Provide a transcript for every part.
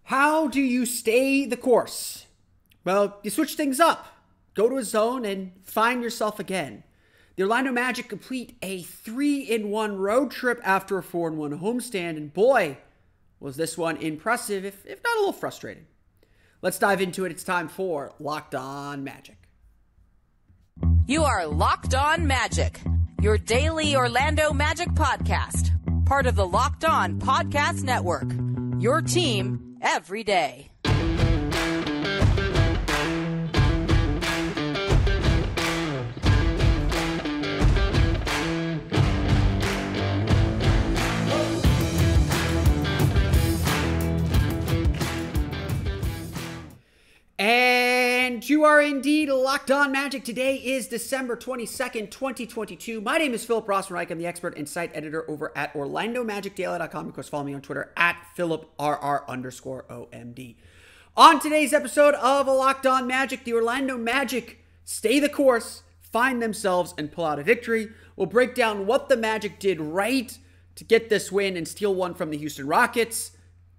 How do you stay the course? Well, you switch things up. Go to a zone and find yourself again. The Orlando Magic complete a 3-1 road trip after a 4-1 homestand, and boy, was this one impressive, if not a little frustrating. Let's dive into it. It's time for Locked On Magic. You are Locked On Magic, your daily Orlando Magic podcast, part of the Locked On Podcast Network, your team every day. And you are indeed Locked On Magic. Today is December 22nd, 2022. My name is Philip Rossman-Reich. I'm the expert and site editor over at OrlandoMagicDaily.com. Of course, follow me on Twitter at PhilipRR_OMD. On today's episode of Locked On Magic, the Orlando Magic stay the course, find themselves, and pull out a victory. We'll break down what the Magic did right to get this win and steal one from the Houston Rockets.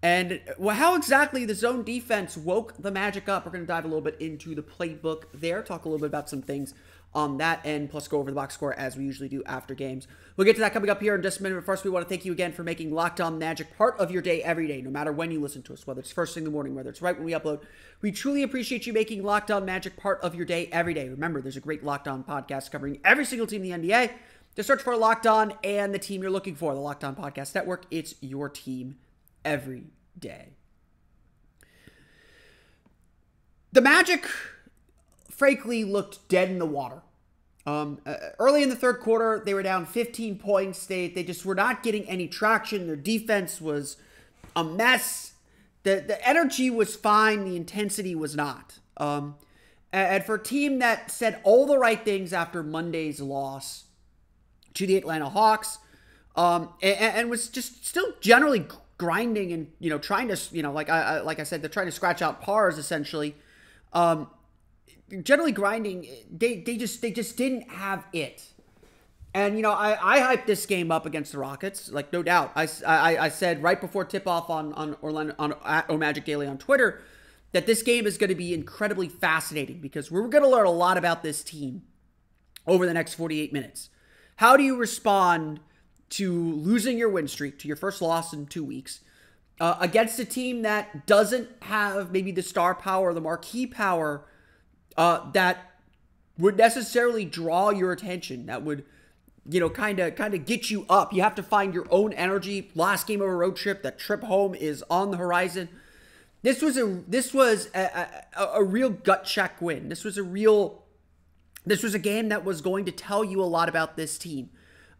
And how exactly the zone defense woke the Magic up. We're going to dive a little bit into the playbook there, talk a little bit about some things on that end, plus go over the box score as we usually do after games. We'll get to that coming up here in just a minute. But first, we want to thank you again for making Locked On Magic part of your day every day, no matter when you listen to us, whether it's first thing in the morning, whether it's right when we upload. We truly appreciate you making Locked On Magic part of your day every day. Remember, there's a great Locked On podcast covering every single team in the NBA. Just search for Locked On and the team you're looking for, the Locked On Podcast Network. It's your team every day. The Magic, frankly, looked dead in the water. Early in the third quarter, they were down 15 points. They just were not getting any traction. Their defense was a mess. The energy was fine. The intensity was not. And for a team that said all the right things after Monday's loss to the Atlanta Hawks, and was just still generally grinding and, trying to, like I said, they're trying to scratch out pars essentially. Generally grinding, they just didn't have it. And, I hyped this game up against the Rockets, like no doubt. I said right before tip-off on Orlando, at Magic Daily on Twitter, that this game is going to be incredibly fascinating because we're going to learn a lot about this team over the next 48 minutes. How do you respond to losing your win streak, to your first loss in 2 weeks, against a team that doesn't have maybe the star power, the marquee power that would necessarily draw your attention, that would, kind of get you up. You have to find your own energy. Last game of a road trip, that trip home is on the horizon. This was a real gut check win. This was a game that was going to tell you a lot about this team.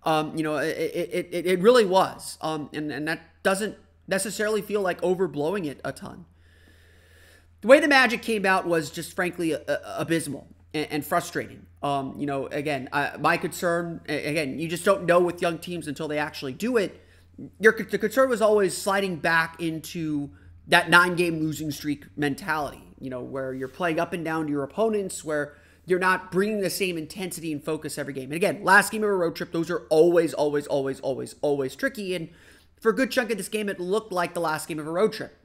It really was. And that doesn't necessarily feel like overblowing it a ton. The way the Magic came out was just frankly abysmal and frustrating. My concern, again, you just don't know with young teams until they actually do it. The concern was always sliding back into that 9-game losing streak mentality, where you're playing up and down to your opponents, where you're not bringing the same intensity and focus every game. And again, last game of a road trip, those are always tricky. And for a good chunk of this game, it looked like the last game of a road trip.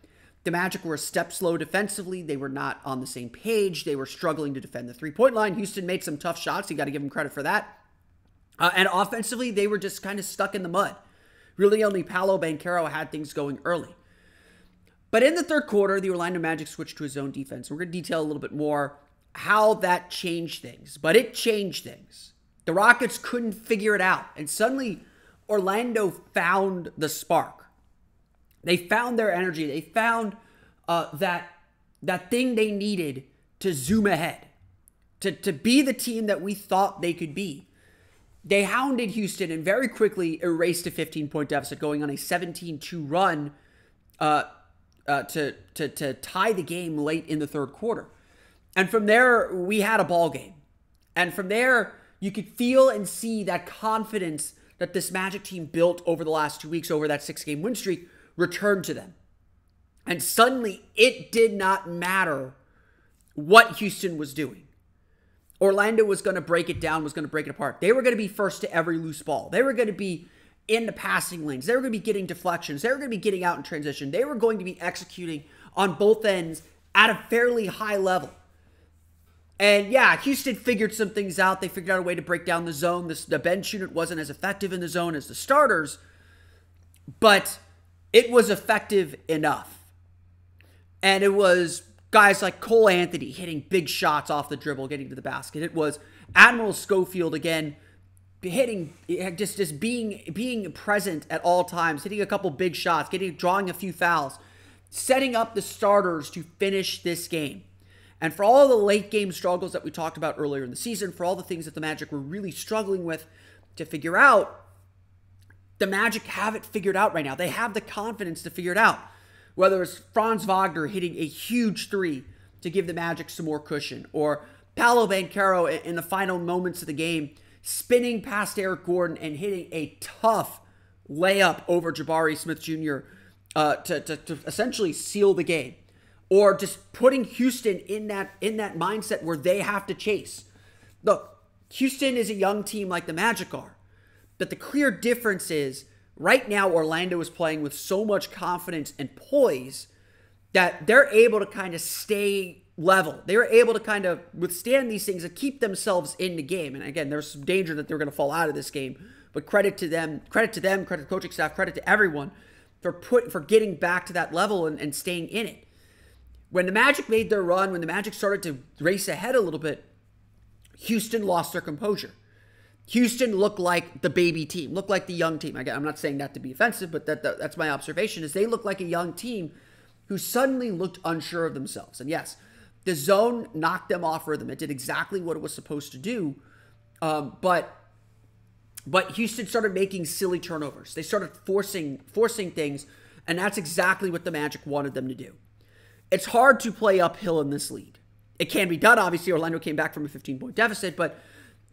The Magic were a step slow defensively. They were not on the same page. They were struggling to defend the three-point line. Houston made some tough shots. You got to give them credit for that. And offensively, they were just kind of stuck in the mud. Really, only Paolo Banchero had things going early. But in the third quarter, the Orlando Magic switched to a zone defense. We're going to detail a little bit more how that changed things. But it changed things. The Rockets couldn't figure it out. And suddenly, Orlando found the spark. They found their energy. They found that thing they needed to zoom ahead, to be the team that we thought they could be. They hounded Houston and very quickly erased a 15-point deficit, going on a 17-2 run to tie the game late in the third quarter. And from there, we had a ball game. And from there, you could feel and see that confidence that this Magic team built over the last 2 weeks, over that 6-game win streak, returned to them. And suddenly, it did not matter what Houston was doing. Orlando was going to break it down, was going to break it apart. They were going to be first to every loose ball. They were going to be in the passing lanes. They were going to be getting deflections. They were going to be getting out in transition. They were going to be executing on both ends at a fairly high level. And yeah, Houston figured some things out. They figured out a way to break down the zone. The bench unit wasn't as effective in the zone as the starters, but it was effective enough. And it was guys like Cole Anthony hitting big shots off the dribble, getting to the basket. It was Admiral Schofield again, hitting, just being present at all times, hitting a couple big shots, drawing a few fouls, setting up the starters to finish this game. And for all the late game struggles that we talked about earlier in the season, for all the things that the Magic were really struggling with to figure out, the Magic have it figured out right now. They have the confidence to figure it out. Whether it's Franz Wagner hitting a huge three to give the Magic some more cushion, or Paolo Banchero in the final moments of the game spinning past Eric Gordon and hitting a tough layup over Jabari Smith Jr. To essentially seal the game. Or just putting Houston in that mindset where they have to chase. Look, Houston is a young team like the Magic are. But the clear difference is, right now Orlando is playing with so much confidence and poise that they're able to kind of stay level. They're able to kind of withstand these things and keep themselves in the game. And again, there's some danger that they're going to fall out of this game. But credit to them, credit to the coaching staff, credit to everyone for getting back to that level and staying in it. When the Magic made their run, when the Magic started to race ahead a little bit, Houston lost their composure. Houston looked like the baby team, looked like the young team. Again, I'm not saying that to be offensive, but that's my observation, is they looked like a young team who suddenly looked unsure of themselves. And yes, the zone knocked them off rhythm. It did exactly what it was supposed to do. But Houston started making silly turnovers. They started forcing things, and that's exactly what the Magic wanted them to do. It's hard to play uphill in this league. It can be done. Obviously, Orlando came back from a 15-point deficit, but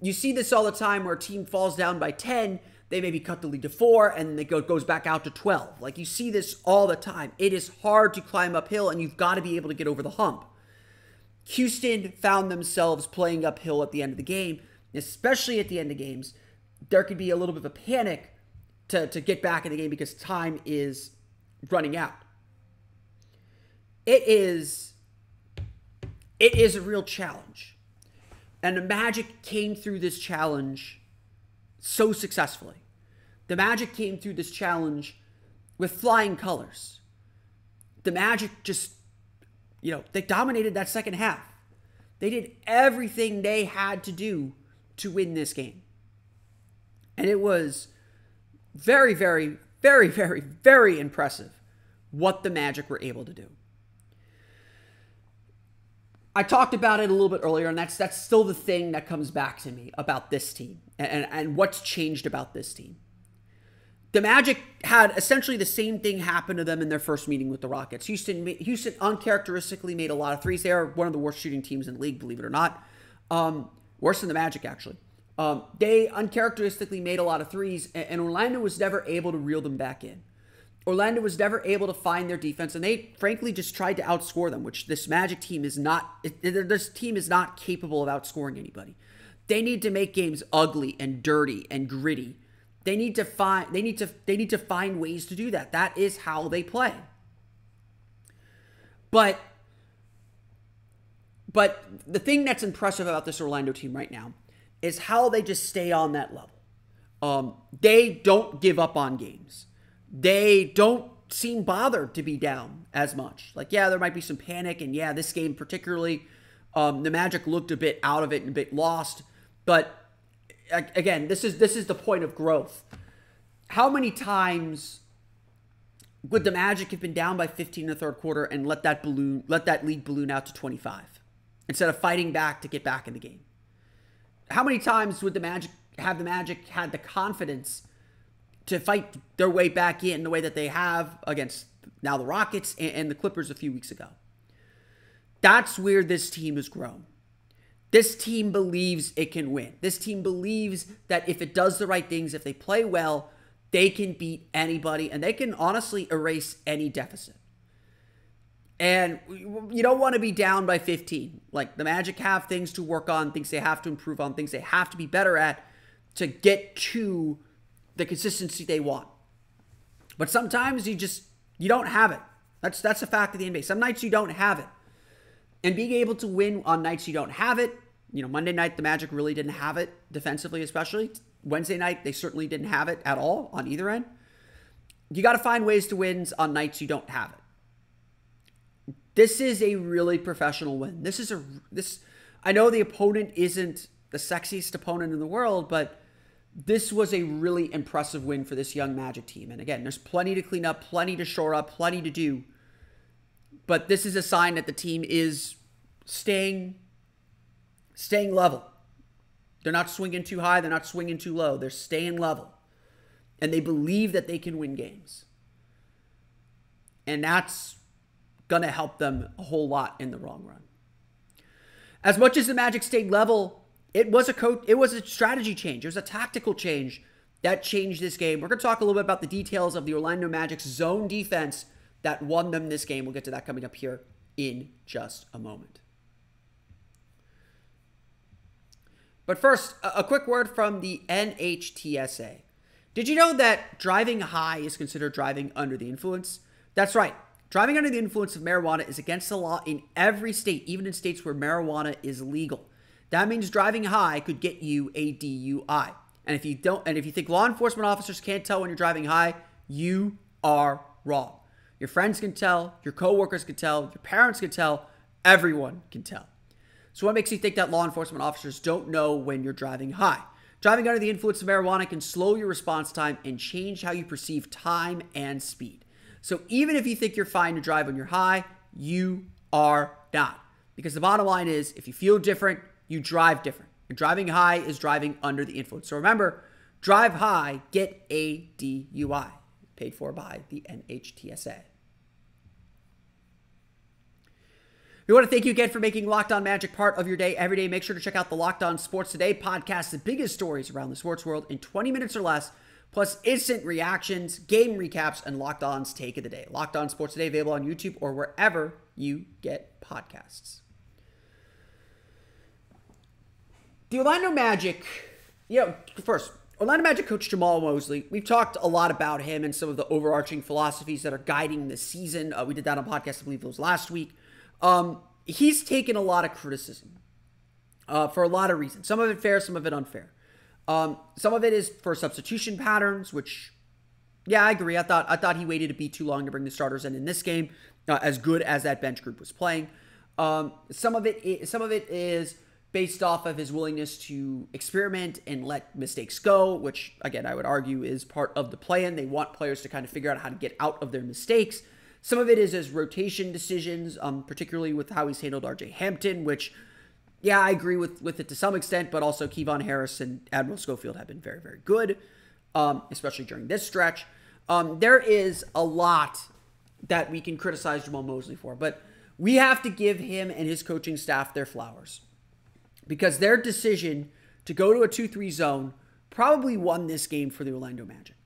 you see this all the time where a team falls down by 10, they maybe cut the lead to 4, and it goes back out to 12. Like, you see this all the time. It is hard to climb uphill, and you've got to be able to get over the hump. Houston found themselves playing uphill at the end of the game, especially at the end of games. There could be a little bit of a panic to get back in the game because time is running out. It is a real challenge. And the Magic came through this challenge so successfully. The Magic came through this challenge with flying colors. The Magic just, they dominated that second half. They did everything they had to do to win this game. And it was very, very, very, very, very impressive what the Magic were able to do. I talked about it a little bit earlier, and that's still the thing that comes back to me about this team and what's changed about this team. The Magic had essentially the same thing happen to them in their first meeting with the Rockets. Houston uncharacteristically made a lot of threes. They are one of the worst shooting teams in the league, believe it or not. Worse than the Magic, actually. They uncharacteristically made a lot of threes, and Orlando was never able to reel them back in. Orlando was never able to find their defense, and they frankly just tried to outscore them, which this Magic team is not. This team is not capable of outscoring anybody. They need to make games ugly and dirty and gritty. They need to find ways to do that. That is how they play. But the thing that's impressive about this Orlando team right now is how they just stay on that level. They don't give up on games. They don't seem bothered to be down as much. Like, yeah, there might be some panic, and yeah, this game particularly, the Magic looked a bit out of it and a bit lost. But again, this is the point of growth. How many times would the Magic have been down by 15 in the third quarter and let that lead balloon out to 25 instead of fighting back to get back in the game? How many times would the Magic had the confidence to fight their way back in the way that they have against now the Rockets and the Clippers a few weeks ago? That's where this team has grown. This team believes it can win. This team believes that if it does the right things, if they play well, they can beat anybody, and they can honestly erase any deficit. And you don't want to be down by 15. Like, the Magic have things to work on, things they have to improve on, things they have to be better at to get to the consistency they want. But sometimes you don't have it. That's a fact of the NBA. Some nights you don't have it. And being able to win on nights you don't have it, Monday night, the Magic really didn't have it defensively, especially. Wednesday night, they certainly didn't have it at all on either end. You got to find ways to win on nights you don't have it. This is a really professional win. I know the opponent isn't the sexiest opponent in the world, but this was a really impressive win for this young Magic team. And again, there's plenty to clean up, plenty to shore up, plenty to do. But this is a sign that the team is staying level. They're not swinging too high. They're not swinging too low. They're staying level. And they believe that they can win games. And that's going to help them a whole lot in the long run. As much as the Magic stayed level, it was a strategy change. It was a tactical change that changed this game. We're going to talk a little bit about the details of the Orlando Magic's zone defense that won them this game. We'll get to that coming up here in just a moment. But first, a quick word from the NHTSA. Did you know that driving high is considered driving under the influence? That's right. Driving under the influence of marijuana is against the law in every state, even in states where marijuana is legal. That means driving high could get you a DUI. And if you think law enforcement officers can't tell when you're driving high, you are wrong. Your friends can tell, your coworkers can tell, your parents can tell, everyone can tell. So what makes you think that law enforcement officers don't know when you're driving high? Driving under the influence of marijuana can slow your response time and change how you perceive time and speed. So even if you think you're fine to drive when you're high, you are not. Because the bottom line is, if you feel different, you drive different. And driving high is driving under the influence. So remember, drive high, get a DUI. Paid for by the NHTSA. We want to thank you again for making Locked On Magic part of your day every day. Make sure to check out the Locked On Sports Today podcast, the biggest stories around the sports world in 20 minutes or less, plus instant reactions, game recaps, and Locked On's Take of the Day. Locked On Sports Today, available on YouTube or wherever you get podcasts. The Orlando Magic, first, Orlando Magic coach Jamal Mosley, we've talked a lot about him and some of the overarching philosophies that are guiding the season. We did that on podcast, I believe it was last week. He's taken a lot of criticism for a lot of reasons. Some of it fair, some of it unfair. Some of it is for substitution patterns, which, yeah, I agree. I thought he waited a bit too long to bring the starters in this game, as good as that bench group was playing. Some of it is based off of his willingness to experiment and let mistakes go, which, again, I would argue is part of the plan. They want players to kind of figure out how to get out of their mistakes. Some of it is his rotation decisions, particularly with how he's handled R.J. Hampton, which, yeah, I agree with it to some extent, but also Kevon Harris and Admiral Schofield have been very, very good, especially during this stretch. There is a lot that we can criticize Jamal Mosley for, but we have to give him and his coaching staff their flowers. Because their decision to go to a 2-3 zone probably won this game for the Orlando Magic.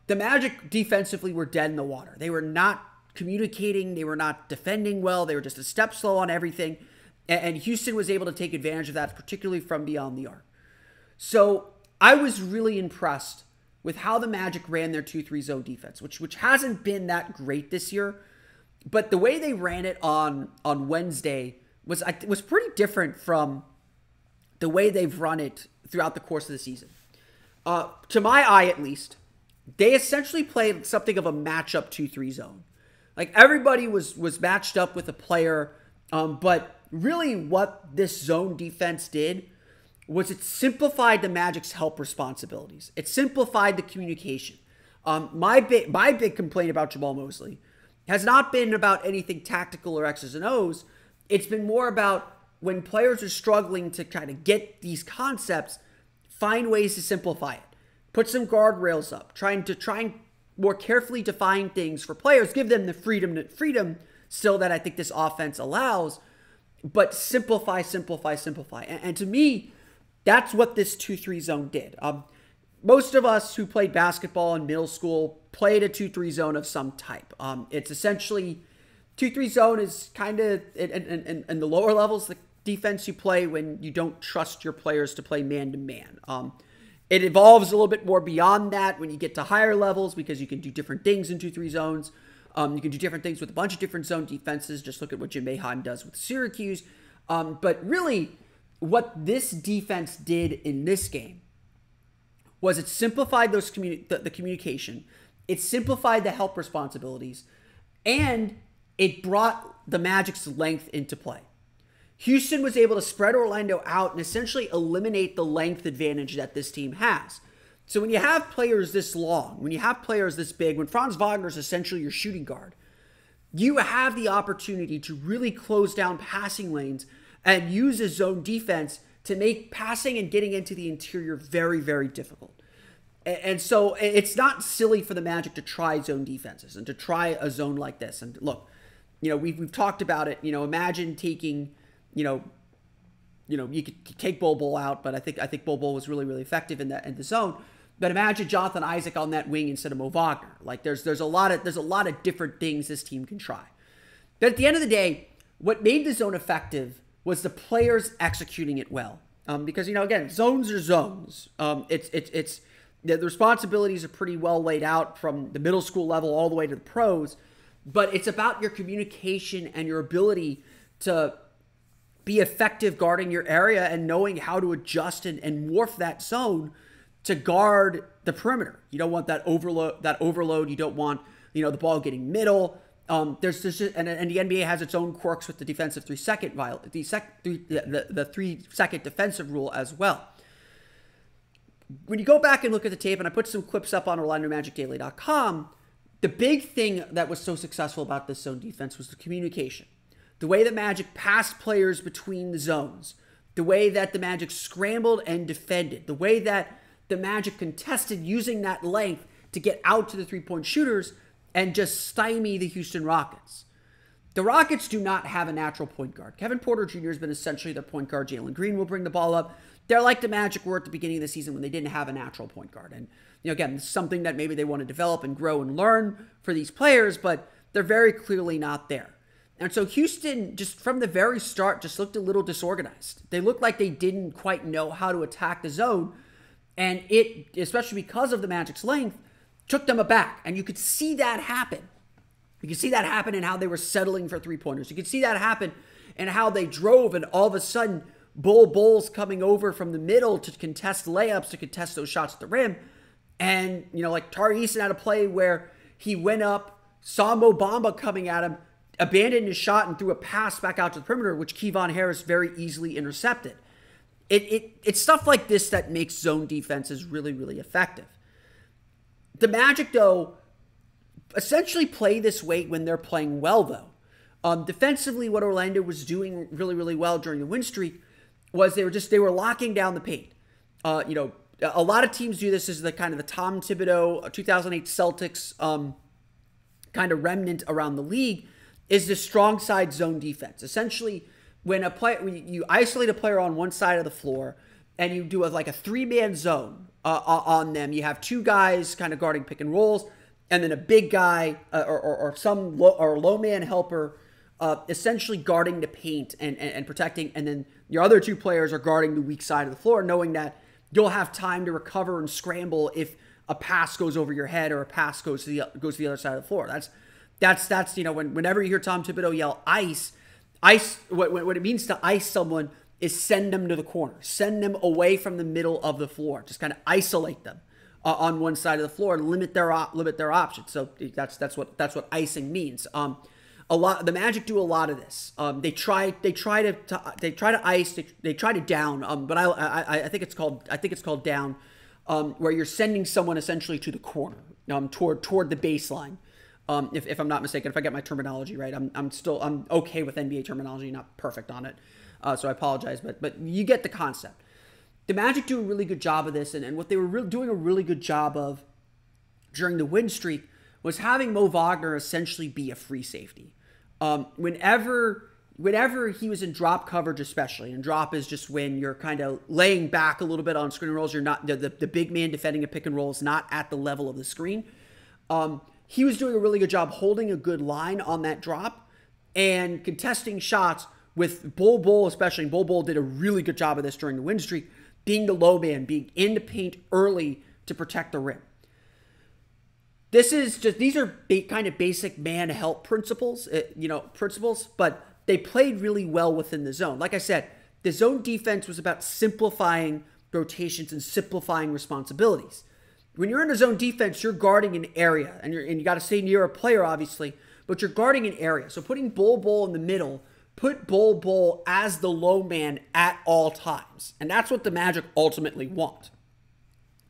The Magic defensively were dead in the water. They were not communicating. They were not defending well. They were just a step slow on everything. And Houston was able to take advantage of that, particularly from beyond the arc. So I was really impressed with how the Magic ran their 2-3 zone defense, which hasn't been that great this year. But the way they ran it on Wednesday was pretty different from the way they've run it throughout the course of the season. To my eye, at least, they essentially played something of a matchup 2-3 zone. Like, everybody was matched up with a player, but really what this zone defense did was it simplified the Magic's help responsibilities. It simplified the communication. My big complaint about Jamal Mosley has not been about anything tactical or X's and O's. It's been more about when players are struggling to kind of get these concepts, find ways to simplify it. Put some guardrails up, trying more carefully define things for players, give them the freedom still that I think this offense allows, but simplify. And to me, that's what this 2-3 zone did. Most of us who played basketball in middle school played a 2-3 zone of some type. It's essentially 2-3 zone is kind of in the lower levels, the defense you play when you don't trust your players to play man-to-man. It evolves a little bit more beyond that when you get to higher levels because you can do different things in 2-3 zones. You can do different things with a bunch of different zone defenses. Just look at what Jim Boeheim does with Syracuse. But really, what this defense did in this game was it simplified the communication. It simplified the help responsibilities. And it brought the Magic's length into play. Houston was able to spread Orlando out and essentially eliminate the length advantage that this team has. So when you have players this long, when you have players this big, when Franz Wagner is essentially your shooting guard, you have the opportunity to really close down passing lanes and use a zone defense to make passing and getting into the interior very, very difficult. And so it's not silly for the Magic to try zone defenses and to try a zone like this. And look, we've talked about it. Imagine taking, you could take Bol out, but I think Bol was really, really effective in the zone. But imagine Jonathan Isaac on that wing instead of Mo Wagner. Like there's a lot of different things this team can try. But at the end of the day, what made the zone effective was the players executing it well. Because again, zones are zones. The responsibilities are pretty well laid out from the middle school level all the way to the pros, but it's about your communication and your ability to be effective guarding your area and knowing how to adjust and morph that zone to guard the perimeter. You don't want that overload. You don't want, the ball getting middle. And the NBA has its own quirks with the defensive 3 second the 3 second defensive rule as well. When you go back and look at the tape, and I put some clips up on OrlandoMagicDaily.com, the big thing that was so successful about this zone defense was the communication. The way the Magic passed players between the zones, the way that the Magic scrambled and defended, the way that the Magic contested using that length to get out to the three-point shooters and just stymie the Houston Rockets. The Rockets do not have a natural point guard. Kevin Porter Jr. has been essentially their point guard. Jalen Green will bring the ball up. They're like the Magic were at the beginning of the season when they didn't have a natural point guard. And, again, this is something that maybe they want to develop and grow and learn for these players, but they're very clearly not there. And so Houston, just from the very start, just looked a little disorganized. They looked like they didn't quite know how to attack the zone. And it, especially because of the Magic's length, took them aback. And you could see that happen. You could see that happen in how they were settling for three-pointers. You could see that happen in how they drove, and all of a sudden, Bulls coming over from the middle to contest layups, to contest those shots at the rim. And, like Tari Eason had a play where he went up, saw Mo Bamba coming at him, abandoned his shot and threw a pass back out to the perimeter, which Kevon Harris very easily intercepted. It's stuff like this that makes zone defenses really, really effective. The Magic, though, essentially play this way when they're playing well, though. Defensively, what Orlando was doing really, really well during the win streak was they were locking down the paint. A lot of teams do this. This is the kind of the Tom Thibodeau 2008 Celtics kind of remnant around the league, is the strong side zone defense. Essentially, when you isolate a player on one side of the floor and you do a 3-man zone on them, you have 2 guys kind of guarding pick and rolls, and then a big guy or low man helper essentially guarding the paint and protecting, and then your other 2 players are guarding the weak side of the floor, knowing that you'll have time to recover and scramble if a pass goes over your head or a pass goes to the other side of the floor. That's whenever you hear Tom Thibodeau yell ice, what it means to ice someone is send them to the corner, send them away from the middle of the floor, just kind of isolate them on one side of the floor and limit their options. So that's what icing means. The Magic do a lot of this. They try to ice. They try to down. But I think it's called down, where you're sending someone essentially to the corner, toward the baseline. If I'm not mistaken, if I get my terminology right, I'm okay with NBA terminology, not perfect on it. So I apologize, but you get the concept. The Magic do a really good job of this, and what they were doing a really good job of during the win streak was having Mo Wagner essentially be a free safety. Whenever he was in drop coverage, especially, and drop is just when you're kind of laying back a little bit on screen rolls, you're not the big man defending a pick and roll is not at the level of the screen. He was doing a really good job holding a good line on that drop and contesting shots with Bol, especially. And Bol did a really good job of this during the win streak, being the low man, being in the paint early to protect the rim. This is just, these are kind of basic man help principles, but they played really well within the zone. Like I said, the zone defense was about simplifying rotations and simplifying responsibilities. When you're in a zone defense, you're guarding an area, and you got to stay near a player, obviously, but you're guarding an area. So putting Bol in the middle, put Bol as the low man at all times, and that's what the Magic ultimately want.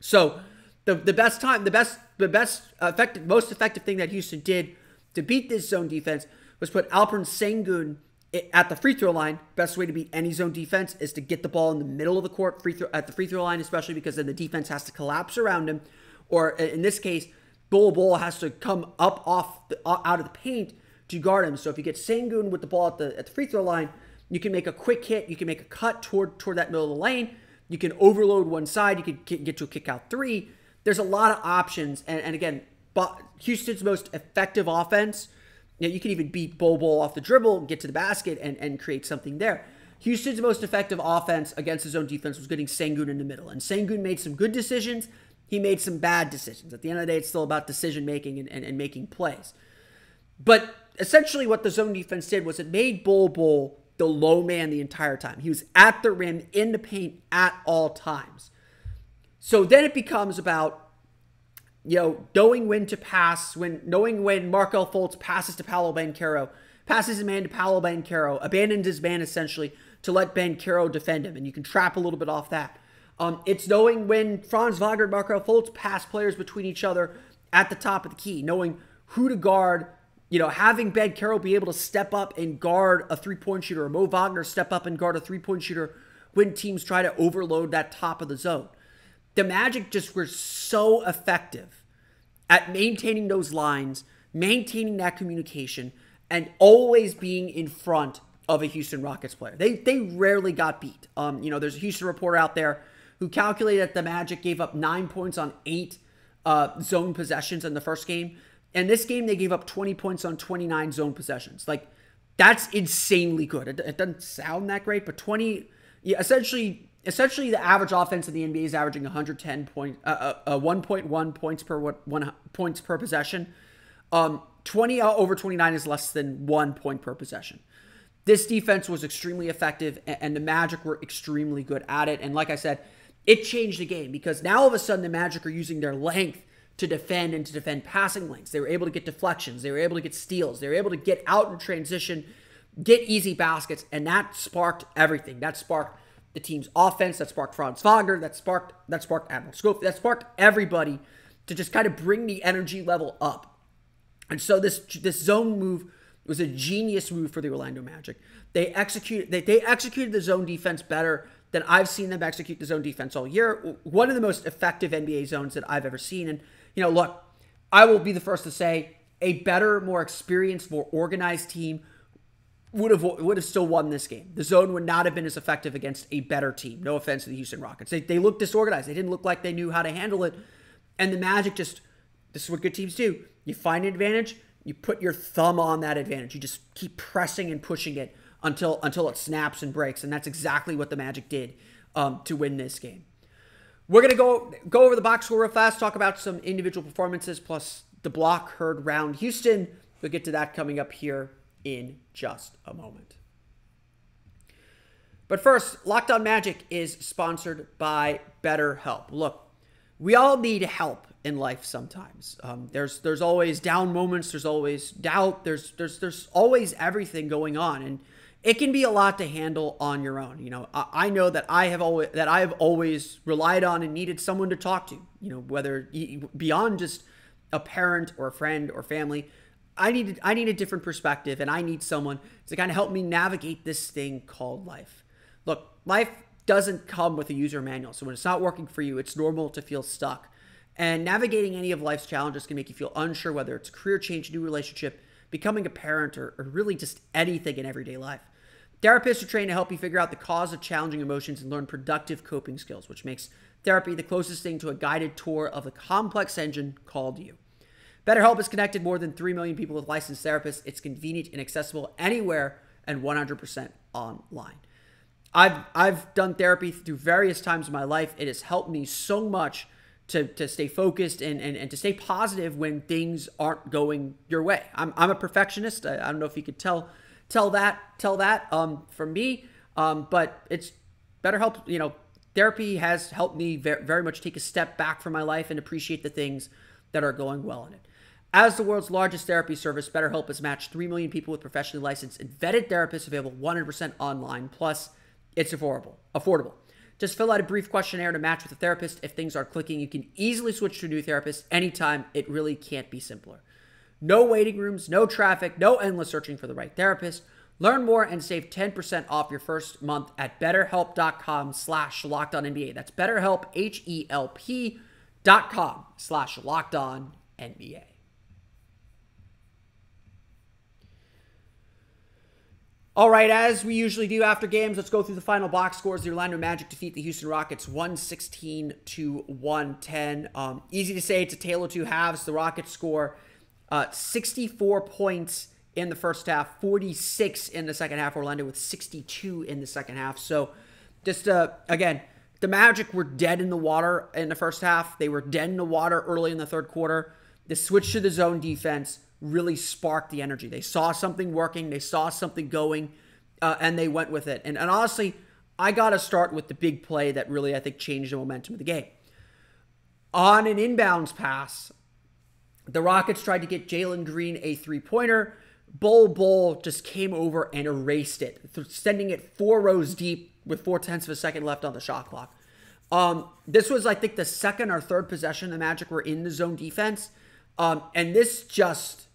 So most effective thing that Houston did to beat this zone defense was put Alperen Sengun at the free throw line. Best way to beat any zone defense is to get the ball in the middle of the court, at the free throw line, especially because then the defense has to collapse around him. Or in this case, Bol has to come up out of the paint to guard him. So if you get Sengun with the ball at the free throw line, you can make a quick hit. You can make a cut toward that middle of the lane. You can overload one side. You can get to a kick out three. There's a lot of options. And again, Houston's most effective offense, you can even beat Bol off the dribble, get to the basket, and create something there. Houston's most effective offense against his own defense was getting Sengun in the middle. And Sengun made some good decisions. He made some bad decisions. At the end of the day, it's still about decision-making and making plays. But essentially what the zone defense did was it made Bol the low man the entire time. He was at the rim, in the paint at all times. So then it becomes about, knowing when to pass, knowing when Markelle Fultz passes to Paolo Banchero, passes his man to Paolo Banchero, abandons his man essentially to let Banchero defend him, and you can trap a little bit off that. It's knowing when Franz Wagner and Markelle Fultz pass players between each other at the top of the key, knowing who to guard, having Banchero be able to step up and guard a three-point shooter, or Mo Wagner step up and guard a three-point shooter when teams try to overload that top of the zone. The Magic just were so effective at maintaining those lines, maintaining that communication, and always being in front of a Houston Rockets player. They rarely got beat. There's a Houston reporter out there who calculated that the Magic gave up 9 points on 8 zone possessions in the first game. And this game, they gave up 20 points on 29 zone possessions. Like, that's insanely good. It doesn't sound that great, but 20, essentially the average offense in the NBA is averaging 1.1 points per possession. 20 over 29 is less than 1 point per possession. This defense was extremely effective, and the Magic were extremely good at it. And like I said, it changed the game because now all of a sudden the Magic are using their length to defend and to defend passing lanes. They were able to get deflections. They were able to get steals. They were able to get out in transition, get easy baskets, and that sparked everything. That sparked the team's offense. That sparked Franz Wagner. That sparked Admiral Schofield. That sparked everybody to just kind of bring the energy level up. And so this zone move was a genius move for the Orlando Magic. They executed the zone defense better than I've seen them execute the zone defense all year. One of the most effective NBA zones that I've ever seen. And, look, I will be the first to say a better, more experienced, more organized team would have still won this game. The zone would not have been as effective against a better team. No offense to the Houston Rockets. They looked disorganized. They didn't look like they knew how to handle it. And the Magic this is what good teams do. You find an advantage, you put your thumb on that advantage. You just keep pressing and pushing it until it snaps and breaks. And that's exactly what the Magic did to win this game. We're going to go over the box score real fast, talk about some individual performances, plus the block heard round Houston. We'll get to that coming up here in just a moment. But first, Locked On Magic is sponsored by BetterHelp. Look, we all need help in life sometimes. There's always down moments. There's always doubt. There's always everything going on, and it can be a lot to handle on your own. I know that I have always relied on and needed someone to talk to. Whether beyond just a parent or a friend or family, I need a different perspective, and I need someone to kind of help me navigate this thing called life. Look, life doesn't come with a user manual, so when it's not working for you, it's normal to feel stuck. And navigating any of life's challenges can make you feel unsure, whether it's a career change, new relationship, becoming a parent, or really just anything in everyday life. Therapists are trained to help you figure out the cause of challenging emotions and learn productive coping skills, which makes therapy the closest thing to a guided tour of the complex engine called you. BetterHelp has connected more than 3 million people with licensed therapists. It's convenient and accessible anywhere and 100% online. I've done therapy through various times in my life. It has helped me so much to stay focused and to stay positive when things aren't going your way. I'm a perfectionist. I don't know if you could tell that from me. But it's BetterHelp, therapy has helped me very much take a step back from my life and appreciate the things that are going well in it. As the world's largest therapy service, BetterHelp has matched 3 million people with professionally licensed and vetted therapists available 100% online. Plus, it's affordable. Just fill out a brief questionnaire to match with a therapist. If things aren't clicking, you can easily switch to a new therapist anytime. It really can't be simpler. No waiting rooms, no traffic, no endless searching for the right therapist. Learn more and save 10% off your first month at betterhelp.com/LockedOnNBA. That's BetterHelp, HELP.com/LockedOnNBA. All right, as we usually do after games, let's go through the final box scores. The Orlando Magic defeat the Houston Rockets 116-110. Easy to say it's a tale of two halves. The Rockets score 64 points in the first half, 46 in the second half. Orlando with 62 in the second half. So just, again, the Magic were dead in the water in the first half. They were dead in the water early in the third quarter. The switch to the zone defense really sparked the energy. They saw something working. They saw something going, and they went with it. And honestly, I got to start with the big play that really, I think, changed the momentum of the game. On an inbounds pass, the Rockets tried to get Jalen Green a three-pointer. Bol just came over and erased it, sending it 4 rows deep with 0.4 of a second left on the shot clock. This was, I think, the second or third possession the Magic were in the zone defense. And this just...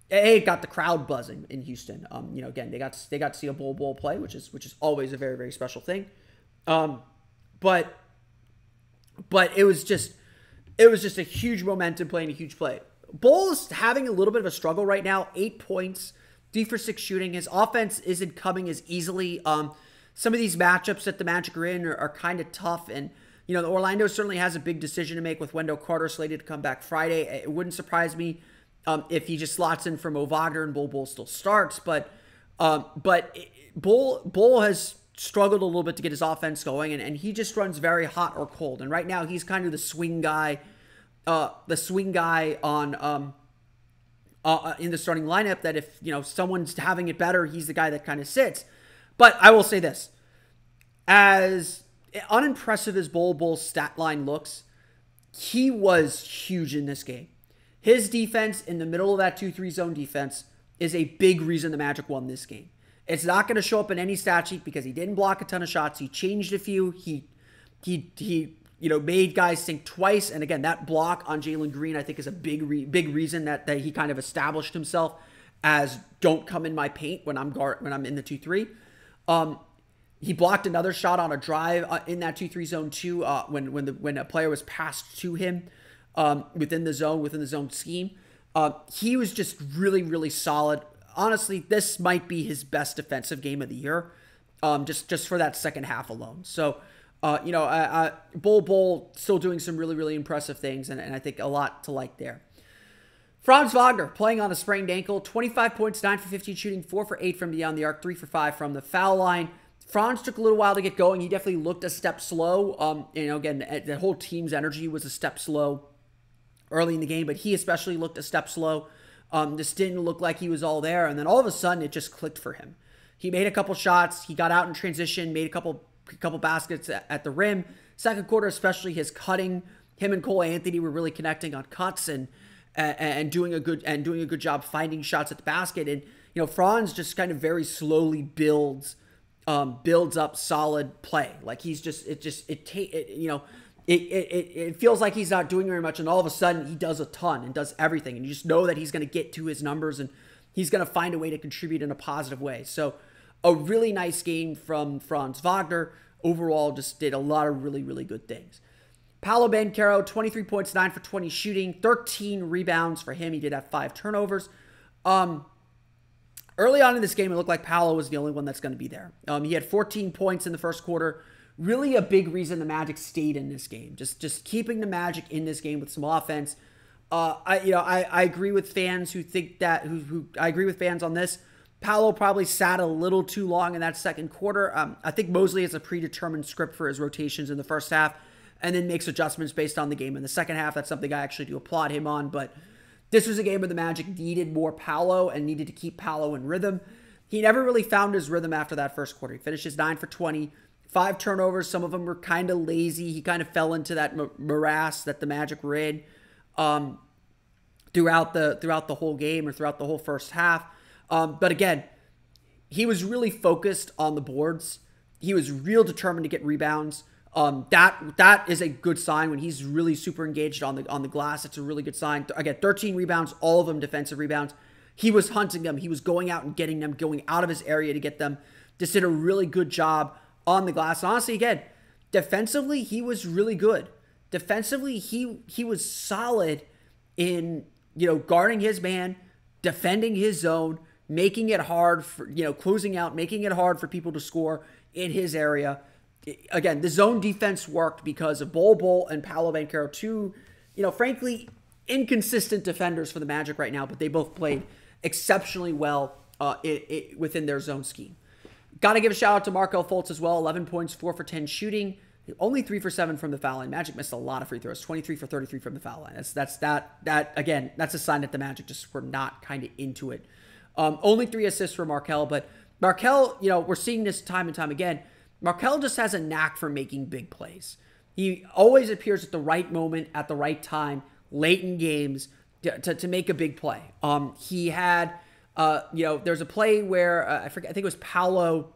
It got the crowd buzzing in Houston. Again, they got to see a Bol play, which is always a very, very special thing. But it was just a huge momentum play and a huge play. Bol is having a little bit of a struggle right now. 8 points, 3 for 6 shooting. His offense isn't coming as easily. Some of these matchups that the Magic are in are kind of tough, and Orlando certainly has a big decision to make with Wendell Carter slated to come back Friday. It wouldn't surprise me if he just slots in for Mo Wagner and Bol still starts. But Bol has struggled a little bit to get his offense going, and he just runs very hot or cold. And right now he's kind of the swing guy on in the starting lineup. That if someone's having it better, he's the guy that kind of sits. But I will say this: as unimpressive as Bol's stat line looks, he was huge in this game. His defense in the middle of that 2-3 zone defense is a big reason the Magic won this game. It's not going to show up in any stat sheet because he didn't block a ton of shots. He changed a few. He made guys think twice. And again, that block on Jalen Green, I think, is a big reason that he kind of established himself as don't come in my paint when I'm in the 2-3. He blocked another shot on a drive in that 2-3 zone too when a player was passed to him within the zone scheme. He was just really, really solid. Honestly, this might be his best defensive game of the year, just for that second half alone. So, Bol still doing some really, really impressive things, and I think a lot to like there. Franz Wagner playing on a sprained ankle, 25 points, 9 for 15 shooting, 4 for 8 from beyond the arc, 3 for 5 from the foul line. Franz took a little while to get going. He definitely looked a step slow. Again, the whole team's energy was a step slow early in the game, but he especially looked a step slow. Just didn't look like he was all there. And then all of a sudden, it just clicked for him. He made a couple shots. He got out in transition, made a couple baskets at the rim. Second quarter, especially his cutting. Him and Cole Anthony were really connecting on cuts and doing a good job finding shots at the basket. And Franz just kind of very slowly builds up solid play. Like it feels like he's not doing very much, and all of a sudden he does a ton and does everything, and you just know that he's going to get to his numbers and he's going to find a way to contribute in a positive way. So a really nice game from Franz Wagner. Overall, just did a lot of really, really good things. Paolo Banchero, 23 points, 9 for 20 shooting, 13 rebounds for him. He did have 5 turnovers. Early on in this game, it looked like Paolo was the only one that's going to be there. He had 14 points in the first quarter. Really a big reason the Magic stayed in this game. Just keeping the Magic in this game with some offense. I agree with fans who think that I agree with fans on this. Paolo probably sat a little too long in that second quarter. I think Mosley has a predetermined script for his rotations in the first half. and then makes adjustments based on the game in the second half. That's something I actually do applaud him on, but this was a game where the Magic needed more Paolo and needed to keep Paolo in rhythm. He never really found his rhythm after that first quarter. He finishes 9 for 20, 5 turnovers. Some of them were kind of lazy. He kind of fell into that morass that the Magic were in throughout the whole game or throughout the whole first half. But again, he was really focused on the boards. He was real determined to get rebounds. That is a good sign when he's really super engaged on the glass. It's a really good sign. Again, 13 rebounds, all of them defensive rebounds. He was hunting them. He was going out and getting them, going out of his area to get them. Just did a really good job on the glass. And honestly, again, defensively, he was really good. Defensively, he was solid in, guarding his man, defending his zone, making it hard for, closing out, making it hard for people to score in his area. Again, the zone defense worked because of Bol and Paolo Banchero, two, frankly, inconsistent defenders for the Magic right now, but they both played exceptionally well within their zone scheme. Got to give a shout out to Markelle Fultz as well. 11 points, 4 for 10 shooting, only 3 for 7 from the foul line. Magic missed a lot of free throws, 23 for 33 from the foul line. That's a sign that the Magic just were not kind of into it. Only 3 assists for Markelle, but Markelle, we're seeing this time and time again. Markelle just has a knack for making big plays. He always appears at the right moment, at the right time, late in games to make a big play. He had, there's a play where I think it was Paolo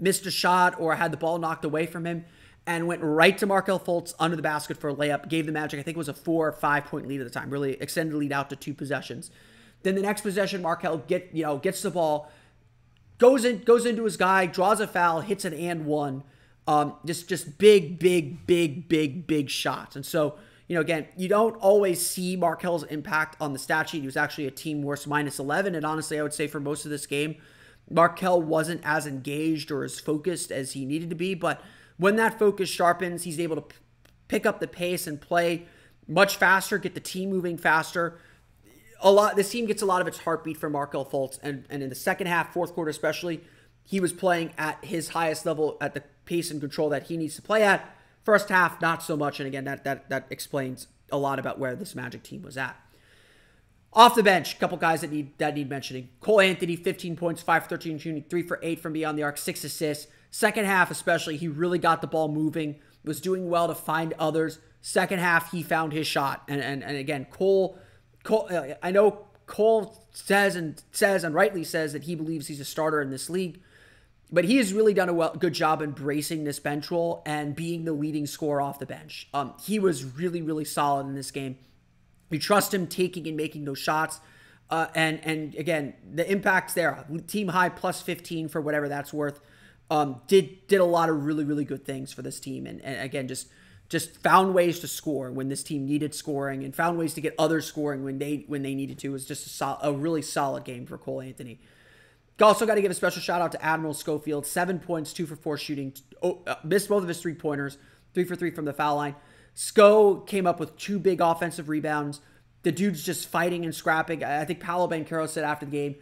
missed a shot or had the ball knocked away from him and went right to Markelle Fultz under the basket for a layup. Gave the Magic, I think it was a 4 or 5 point lead at the time. Really extended the lead out to 2 possessions. Then the next possession, Markelle gets the ball, goes into his guy, draws a foul, hits an and one. Just big shots. And so, again, you don't always see Markelle's impact on the stat sheet. He was actually a team worst -11. And honestly, I would say for most of this game, Markelle wasn't as engaged or as focused as he needed to be. But when that focus sharpens, he's able to pick up the pace and play much faster, get the team moving faster. This team gets a lot of its heartbeat from Markelle Fultz. And in the second half, fourth quarter especially, he was playing at his highest level at the pace and control that he needs to play at. First half, not so much. And again, that explains a lot about where this Magic team was at. Off the bench, a couple guys that need mentioning. Cole Anthony, 15 points, 5 for 13 shooting, 3 for 8 from beyond the arc, 6 assists. Second half especially, he really got the ball moving, was doing well to find others. Second half, he found his shot. And again, Cole, I know Cole says and rightly says that he believes he's a starter in this league. But he has really done a good job embracing this bench role and being the leading scorer off the bench. He was really, really solid in this game. You trust him taking and making those shots. And again, the impact's there. Team high plus 15 for whatever that's worth. Did a lot of really, really good things for this team. And again, just found ways to score when this team needed scoring and found ways to get others scoring when they needed to. It was just a really solid game for Cole Anthony. Also got to give a special shout out to Admiral Schofield. 7 points, 2 for 4 shooting. Missed both of his 3-pointers. 3 for 3 from the foul line. Sco came up with 2 big offensive rebounds. The dude's just fighting and scrapping. I think Paolo Banchero said after the game,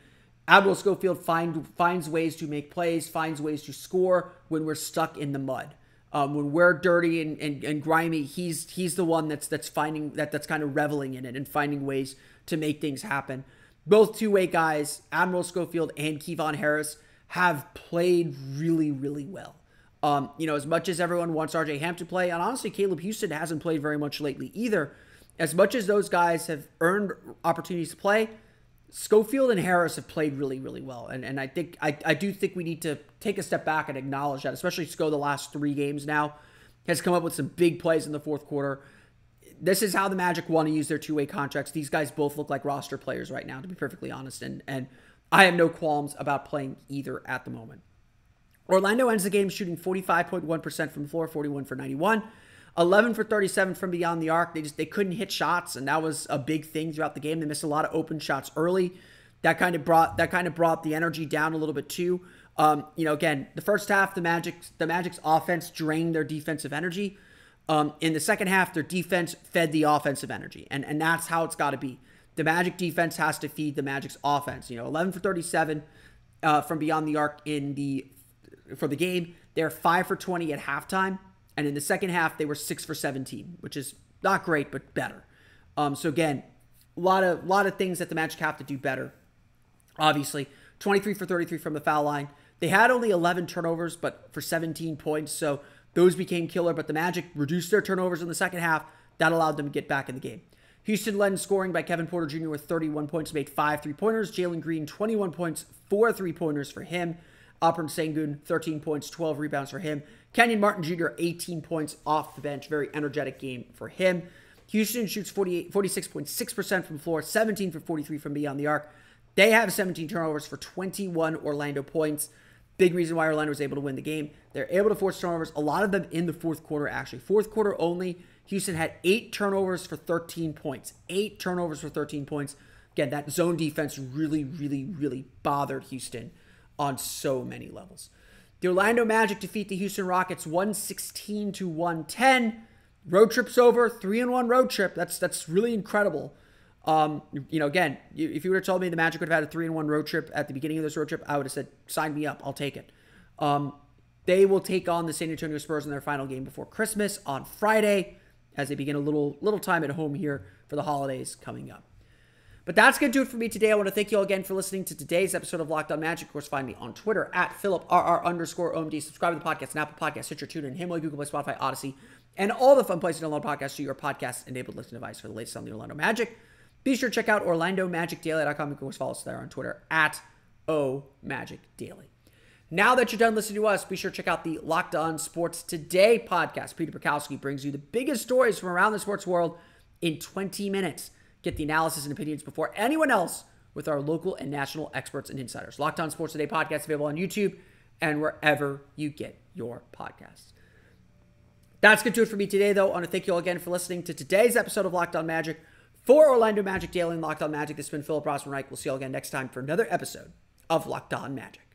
Admiral Schofield finds ways to make plays, finds ways to score when we're stuck in the mud. When we're dirty and grimy, he's the one that's finding that's kind of reveling in it and finding ways to make things happen. Both two-way guys, Admiral Schofield and Kevon Harris, have played really, really well. As much as everyone wants RJ Hampton to play, and honestly, Caleb Houston hasn't played very much lately either. As much as those guys have earned opportunities to play, Schofield and Harris have played really, really well. And I think I do think we need to take a step back and acknowledge that, especially Sco the last 3 games now has come up with some big plays in the fourth quarter. This is how the Magic want to use their two-way contracts. These guys both look like roster players right now, to be perfectly honest. And I have no qualms about playing either at the moment. Orlando ends the game shooting 45.1% from the floor, 41 for 91. 11 for 37 from beyond the arc. They couldn't hit shots, and that was a big thing throughout the game. They missed a lot of open shots early. That kind of brought the energy down a little bit too. Again, the first half, the Magic's offense drained their defensive energy. In the second half, their defense fed the offensive energy, and that's how it's got to be. The Magic defense has to feed the Magic's offense. 11 for 37 from beyond the arc for the game. They're 5 for 20 at halftime. And in the second half, they were 6 for 17, which is not great, but better. So again, a lot of things that the Magic have to do better. Obviously, 23 for 33 from the foul line. They had only 11 turnovers, but for 17 points, so those became killer. But the Magic reduced their turnovers in the second half. That allowed them to get back in the game. Houston led in scoring by Kevin Porter Jr. with 31 points, made 5 3-pointers. Jalen Green, 21 points, 4 3-pointers for him. Alperen Sengun, 13 points, 12 rebounds for him. Kenyon Martin Jr., 18 points off the bench. Very energetic game for him. Houston shoots 46.6% from the floor, 17 for 43 from beyond the arc. They have 17 turnovers for 21 Orlando points. Big reason why Orlando was able to win the game. They're able to force turnovers, a lot of them in the fourth quarter, actually. Fourth quarter only, Houston had 8 turnovers for 13 points. 8 turnovers for 13 points. Again, that zone defense really, really, really bothered Houston on so many levels. The Orlando Magic defeat the Houston Rockets 116-110. Road trip's over, 3-1 road trip. That's really incredible. Again, if you would have told me the Magic would have had a 3-1 road trip at the beginning of this road trip, I would have said, sign me up. I'll take it. They will take on the San Antonio Spurs in their final game before Christmas on Friday as they begin a little time at home here for the holidays coming up. But that's going to do it for me today. I want to thank you all again for listening to today's episode of Locked On Magic. Of course, find me on Twitter at PhilipRR_OMD. Subscribe to the podcast on Apple Podcasts, Stitcher, TuneIn, Himalaya, Google Play, Spotify, Odyssey, and all the fun places to download podcasts to your podcast-enabled listening device for the latest on the Orlando Magic. Be sure to check out OrlandoMagicDaily.com. You can always follow us there on Twitter at OMagicDaily. Now that you're done listening to us, be sure to check out the Locked On Sports Today podcast. Peter Bukowski brings you the biggest stories from around the sports world in 20 minutes. Get the analysis and opinions before anyone else with our local and national experts and insiders. Locked On Sports Today podcast available on YouTube and wherever you get your podcasts. That's going to do it for me today, though. I want to thank you all again for listening to today's episode of Locked On Magic. For Orlando Magic Daily and Locked On Magic, this has been Philip Rossman-Reich. We'll see you all again next time for another episode of Locked On Magic.